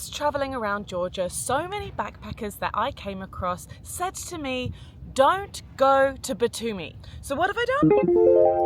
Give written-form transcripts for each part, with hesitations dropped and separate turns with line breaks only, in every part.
whilst travelling around Georgia, so many backpackers that I came across said to me, don't go to Batumi. So what have I done?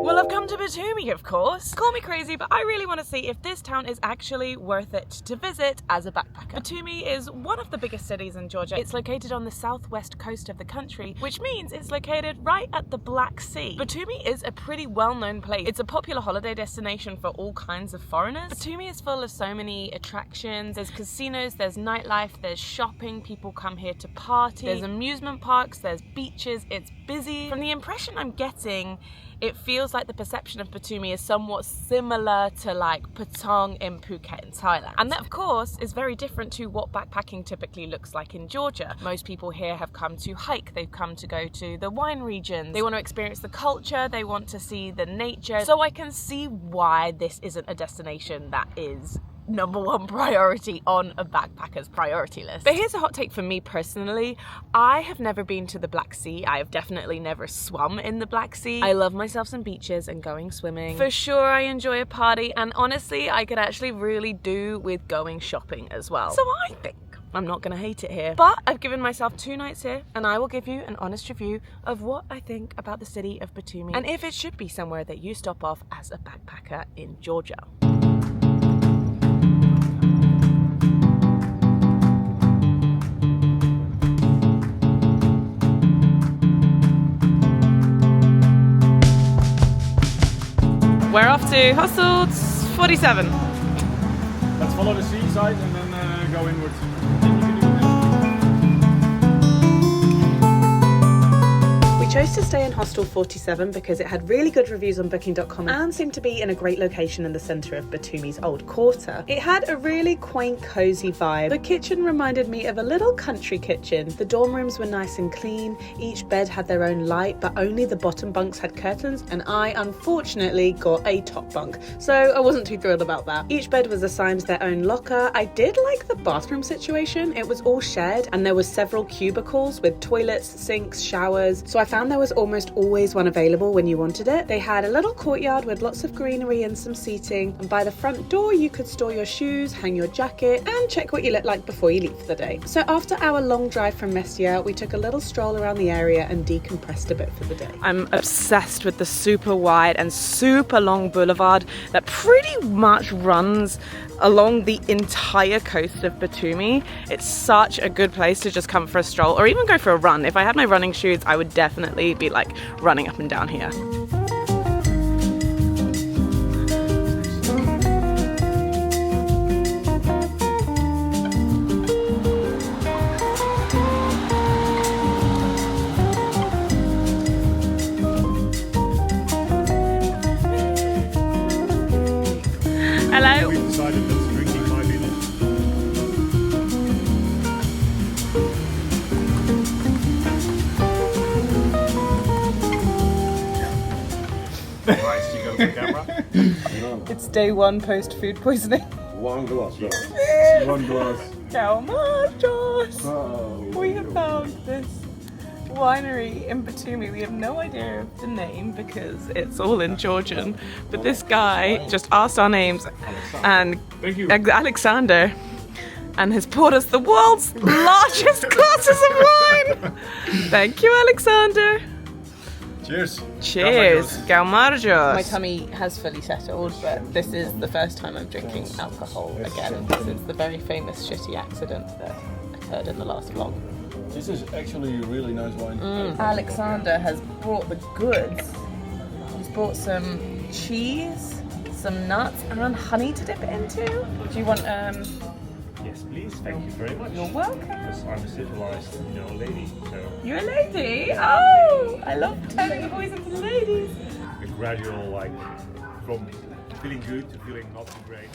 Well, I've come to Batumi, of course. Call me crazy, but I really want to see if this town is actually worth it to visit as a backpacker. Batumi is one of the biggest cities in Georgia. It's located on the southwest coast of the country, which means it's located right at the Black Sea. Batumi is a pretty well-known place. It's a popular holiday destination for all kinds of foreigners. Batumi is full of so many attractions. There's casinos, there's nightlife, there's shopping, people come here to party, there's amusement parks, there's beaches, it's busy. From the impression I'm getting, it feels like the perception of Batumi is somewhat similar to like Patong in Phuket in Thailand. And that of course is very different to what backpacking typically looks like in Georgia. Most people here have come to hike, they've come to go to the wine regions, they want to experience the culture, they want to see the nature. So I can see why this isn't a destination that is #1 priority on a backpacker's priority list. But here's a hot take for me personally. I have never been to the Black Sea. I have definitely never swum in the Black Sea. I love myself some beaches and going swimming. For sure I enjoy a party, and honestly I could actually really do with going shopping as well. So I think I'm not gonna hate it here. But I've given myself 2 nights here and I will give you an honest review of what I think about the city of Batumi and if it should be somewhere that you stop off as a backpacker in Georgia. We're off to Hostel 47.
Let's follow the seaside and then go inwards.
We chose to stay in Hostel 47 because it had really good reviews on booking.com and seemed to be in a great location in the centre of Batumi's old quarter. It had a really quaint, cosy vibe. The kitchen reminded me of a little country kitchen. The dorm rooms were nice and clean. Each bed had their own light, but only the bottom bunks had curtains, and I unfortunately got a top bunk, so I wasn't too thrilled about that. Each bed was assigned their own locker. I did like the bathroom situation. It was all shared and there were several cubicles with toilets, sinks, showers, so I found there was almost always one available when you wanted it. They had a little courtyard with lots of greenery and some seating, and by the front door you could store your shoes, hang your jacket and check what you look like before you leave for the day. So after our long drive from Mestia, we took a little stroll around the area and decompressed a bit for the day. I'm obsessed with the super wide and super long boulevard that pretty much runs along the entire coast of Batumi. It's such a good place to just come for a stroll or even go for a run. If I had my running shoes, I would definitely be like running up and down here. Hello.
We decided that drinking might be Nice, you go for camera.
It's day 1 post food poisoning.
One glass.
One glass.
Calmachos!
Oh,
We have found this winery in Batumi. We have no idea of the name because it's all in Georgian, but this guy just asked our names and
Thank you.
Alexander, and has poured us the world's largest glasses of wine. Thank you, Alexander.
Cheers.
Cheers. Galmarjos. My tummy has fully settled, but this is the first time I'm drinking alcohol again since the very famous shitty accident that occurred in the last vlog.
This is actually a really nice wine.
Alexander has brought the goods. He's brought some cheese, some nuts, and honey to dip it into. Do you want
Yes, please. Thank you very much.
You're welcome.
Because I'm a civilized, lady. So
You're a lady? Oh, I love turning poison to the ladies.
a gradual, from feeling good to feeling not too great.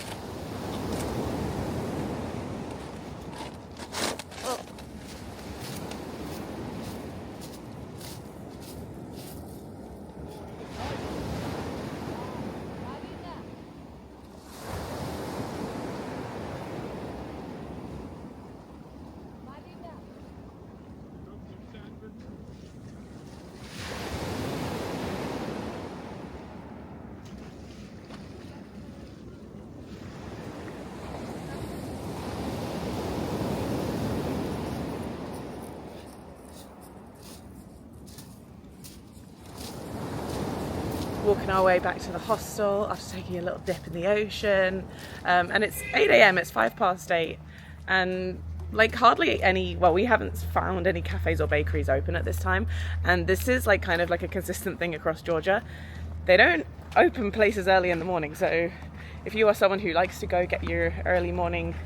making our way back to the hostel after taking a little dip in the ocean. And it's 8 a.m, it's 8:05, and like hardly any, well, we haven't found any cafes or bakeries open at this time. And this is like kind of like a consistent thing across Georgia. They don't open places early in the morning. So if you are someone who likes to go get your early morning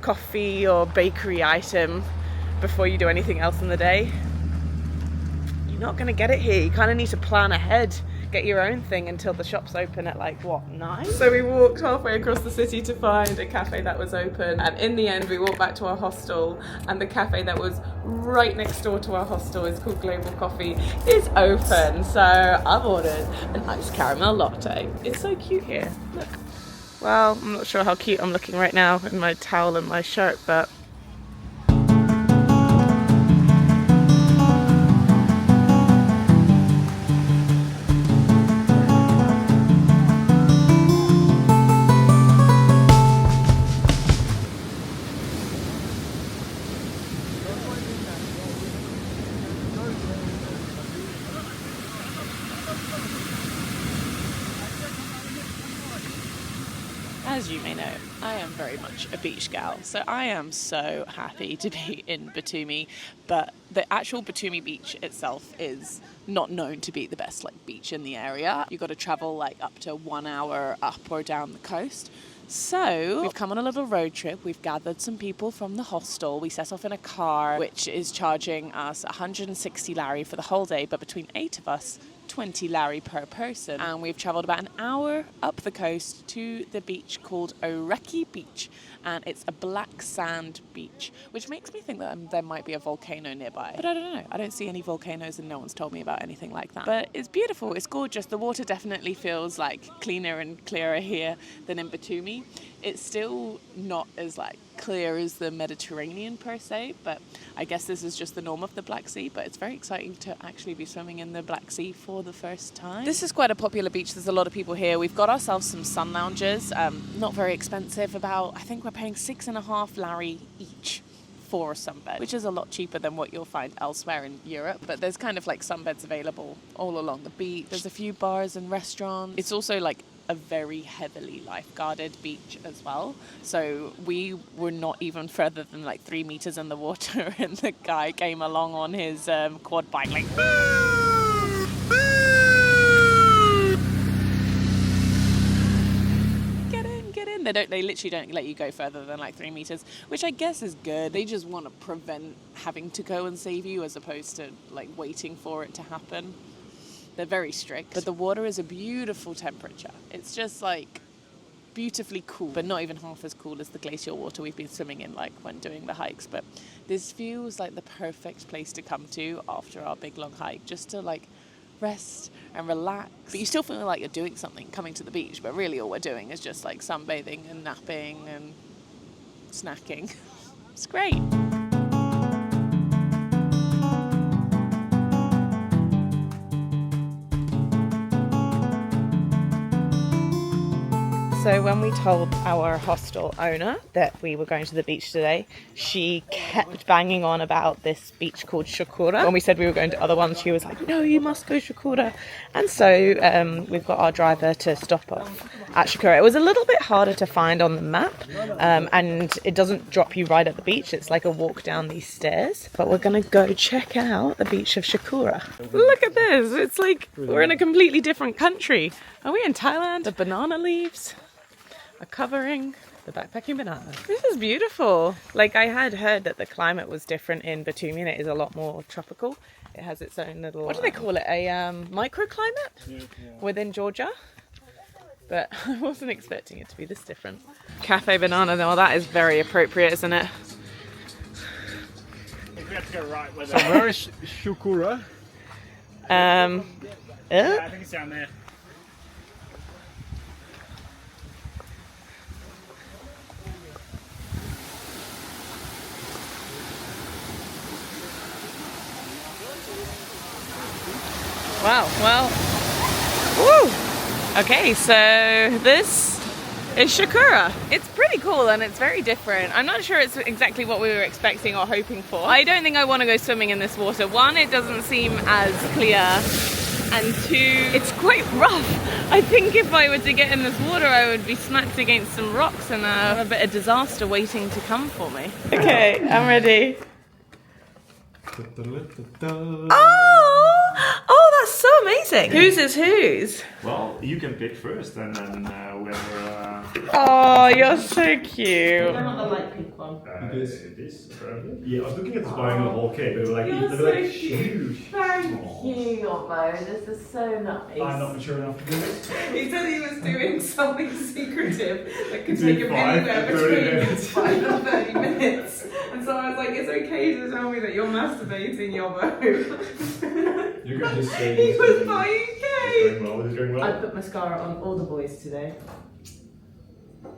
coffee or bakery item before you do anything else in the day, you're not going to get it here. You kind of need to plan ahead, get your own thing until the shops open at like, what, 9? So we walked halfway across the city to find a cafe that was open, and in the end we walked back to our hostel, and the cafe that was right next door to our hostel, is called Global Coffee, is open. So I've ordered an iced caramel latte. It's so cute here, look. Well, I'm not sure how cute I'm looking right now in my towel and my shirt, but as you may know, I am very much a beach gal, so I am so happy to be in Batumi, but the actual Batumi beach itself is not known to be the best like beach in the area. You've got to travel like up to 1 hour up or down the coast. So we've come on a little road trip. We've gathered some people from the hostel. We set off in a car, which is charging us 160 lari for the whole day, but between 8 of us, 20 lari per person. And we've traveled about an hour up the coast to the beach called Oreki Beach, and it's a black sand beach, which makes me think that there might be a volcano nearby, but I don't know. I don't see any volcanoes and no one's told me about anything like that. But it's beautiful, it's gorgeous. The water definitely feels like cleaner and clearer here than in Batumi. It's still not as like clear as the Mediterranean per se, but I guess this is just the norm of the Black Sea. But it's very exciting to actually be swimming in the Black Sea for the first time. This is quite a popular beach. There's a lot of people here. We've got ourselves some sun lounges, not very expensive, about, I think we're paying 6.5 lari each for a sunbed, which is a lot cheaper than what you'll find elsewhere in Europe. But there's kind of like sunbeds available all along the beach. There's a few bars and restaurants. It's also like a very heavily lifeguarded beach as well. So we were not even further than like 3 meters in the water, and the guy came along on his quad bike like get in. They literally don't let you go further than like 3 meters, which I guess is good. They just want to prevent having to go and save you as opposed to like waiting for it to happen. They're very strict, but the water is a beautiful temperature. It's just like beautifully cool, but not even half as cool as the glacial water we've been swimming in like when doing the hikes. But this feels like the perfect place to come to after our big long hike, just to like rest and relax. But you still feel like you're doing something coming to the beach, but really all we're doing is just like sunbathing and napping and snacking. It's great. So when we told our hostel owner that we were going to the beach today, she kept banging on about this beach called Shukura. When we said we were going to other ones, she was like, no, you must go Shukura. And so we've got our driver to stop off at Shukura. It was a little bit harder to find on the map, and it doesn't drop you right at the beach. It's like a walk down these stairs. But we're going to go check out the beach of Shukura. Look at this. It's like we're in a completely different country. Are we in Thailand? The banana leaves are covering the backpacking banana. This is beautiful. Like, I had heard that the climate was different in Batumi, and it is a lot more tropical. It has its own little, what do they call it? A microclimate within Georgia. But I wasn't expecting it to be this different. Cafe banana, well, that is very appropriate, isn't it?
We have to go right with it. So where is Shukura?
Yeah,
I think it's down there.
Wow, well, woo! Okay, so this is Shakura. It's pretty cool and it's very different. I'm not sure it's exactly what we were expecting or hoping for. I don't think I want to go swimming in this water. One, it doesn't seem as clear and 2, it's quite rough. I think if I were to get in this water, I would be smacked against some rocks and have a bit of disaster waiting to come for me. Okay, I'm ready. Oh, that's so amazing. Whose is whose?
Well, you can pick first, and then whether.
Oh, you're so cute.
I want the light pink one.
It is apparently. Yeah, I was looking at this buying the whole cake, but they were like,
You're
they
so
were like
cute.
huge.
Thank you, Robbo. This is so nice.
I'm not mature enough to do this.
He said he was doing something secretive that could
Between
take him
5
anywhere
and 30
between
minutes.
5 and 30 minutes. And so I was like, it's okay to tell me that you're masturbating, Yobbo.
You could just say
He
this
was
to me.
buying
It's
cake.
going well, it's going
I
well.
put mascara on all the boys today.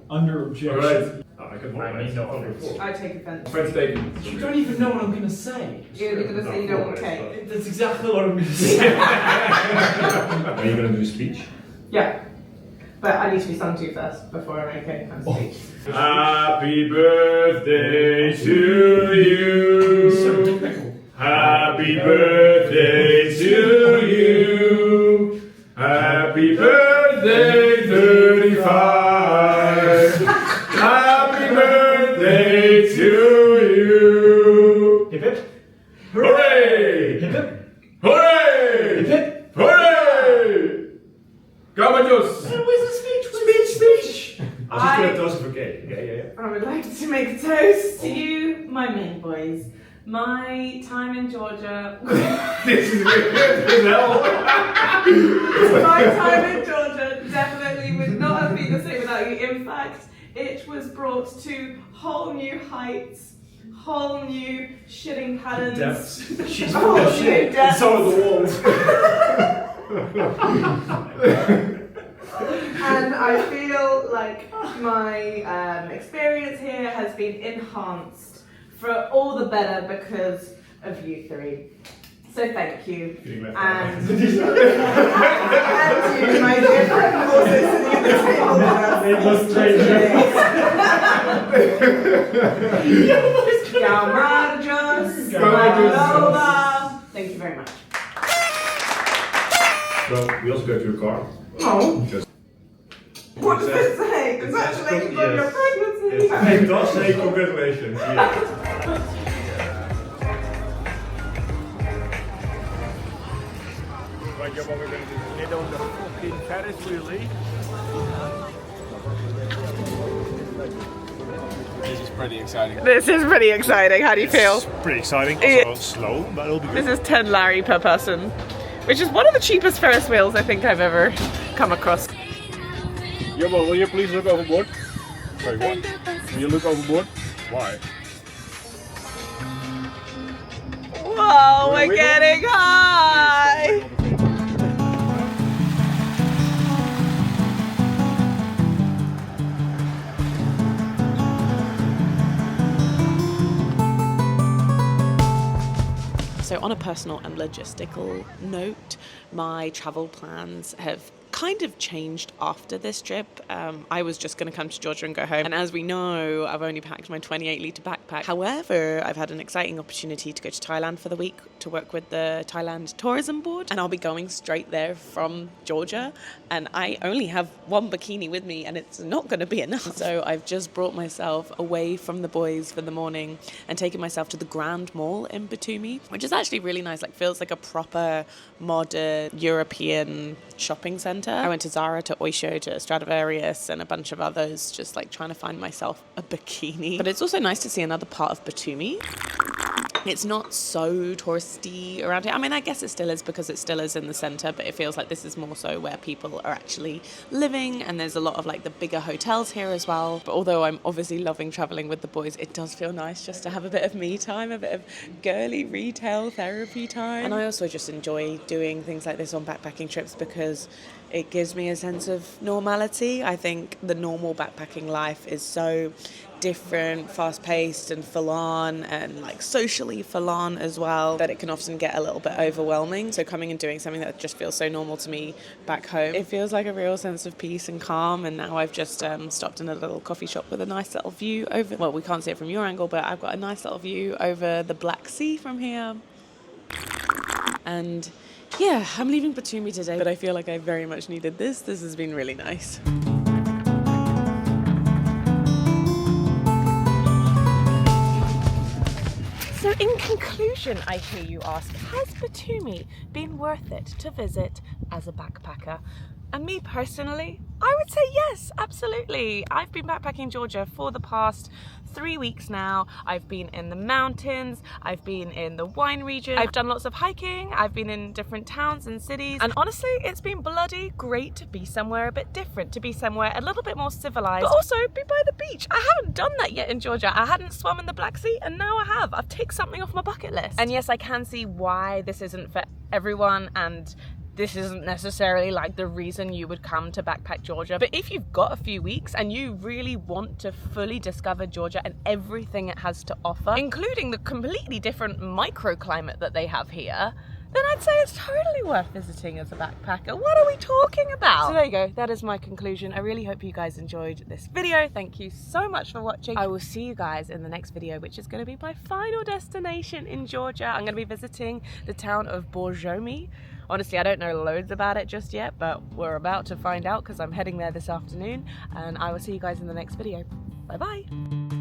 Under objection.
Alright. I can hold
I mean, no offense.
I take offence.
Friend's taken. You don't even know what I'm gonna say.
You're going to say you don't want cake.
That's exactly what I'm gonna say.
Are you gonna do a speech?
Yeah. But I need to be sung to first before I make any kind of speech.
Happy birthday to you.
So typical.
Happy birthday to you. Happy birthday 35. Happy birthday to you.
Hip hip.
Hooray!
Hip hip.
Hooray!
Hip hip.
Hooray! Caballos!
Where's the speech? Speech.
I was just gonna toast for cake. Yeah.
I would like to make a toast to you, my main boys. My time in Georgia.
This is weird as hell.
My time in Georgia definitely would not have been the same without you. In fact, it was brought to whole new heights, whole new shitting patterns.
Depths. She's
Oh,
full of shit.
you depths.
And so are the walls.
And I feel like my experience here has been enhanced for all the better because of you three. So thank you.
Feeling left
And you, my dear friend, also sitting at the table with us.
They must trade
Galmarjos,
Galmarjos.
thank you very much.
Well, we also go to a car.
Oh.
Just
What does it say? Congratulations on your pregnancy.
It does say congratulations. Yeah. Right, what we're going to do is get on the fucking Ferris Wheel.
This is pretty exciting.
This is pretty exciting. How do you feel?
Pretty exciting.
It-
Also slow, but it'll be
This
good.
is 10 Larry per person, which is one of the cheapest Ferris wheels I think I've ever come across.
Jumbo, will you please look overboard? Sorry, what? Will you look overboard? Why?
Whoa, we're getting high! So on a personal and logistical note, my travel plans have kind of changed after this trip. I was just going to come to Georgia and go home. And as we know, I've only packed my 28-litre backpack. However, I've had an exciting opportunity to go to Thailand for the week to work with the Thailand Tourism Board. And I'll be going straight there from Georgia. And I only have one bikini with me and it's not going to be enough. So I've just brought myself away from the boys for the morning and taken myself to the Grand Mall in Batumi, which is actually really nice. Like, feels like a proper modern European shopping centre. I went to Zara, to Oysho, to Stradivarius and a bunch of others, just like trying to find myself a bikini. But it's also nice to see another part of Batumi. It's not so touristy around here. I mean, I guess it still is because it still is in the centre, but it feels like this is more so where people are actually living, and there's a lot of like the bigger hotels here as well. But although I'm obviously loving travelling with the boys, it does feel nice just to have a bit of me time, a bit of girly retail therapy time. And I also just enjoy doing things like this on backpacking trips because it gives me a sense of normality. I think the normal backpacking life is so different, fast-paced and full-on, and like socially full-on as well, that it can often get a little bit overwhelming. So coming and doing something that just feels so normal to me back home, it feels like a real sense of peace and calm. And now I've just stopped in a little coffee shop with a nice little view over, well, we can't see it from your angle, but I've got a nice little view over the Black Sea from here. And Yeah, I'm leaving Batumi today, but I feel like I very much needed this. This has been really nice. So in conclusion, I hear you ask, has Batumi been worth it to visit as a backpacker? And me personally, I would say yes, absolutely. I've been backpacking Georgia for the past 3 weeks now. I've been in the mountains, I've been in the wine region, I've done lots of hiking, I've been in different towns and cities, and honestly, it's been bloody great to be somewhere a bit different, to be somewhere a little bit more civilized, but also be by the beach. I haven't done that yet in Georgia. I hadn't swum in the Black Sea, and now I have. I've ticked something off my bucket list. And yes, I can see why this isn't for everyone, and this isn't necessarily like the reason you would come to backpack Georgia. But if you've got a few weeks and you really want to fully discover Georgia and everything it has to offer, including the completely different microclimate that they have here, then I'd say it's totally worth visiting as a backpacker. What are we talking about? So there you go, that is my conclusion. I really hope you guys enjoyed this video. Thank you so much for watching. I will see you guys in the next video, which is going to be my final destination in Georgia. I'm going to be visiting the town of Batumi. Honestly, I don't know loads about it just yet, but we're about to find out because I'm heading there this afternoon, and I will see you guys in the next video. Bye bye.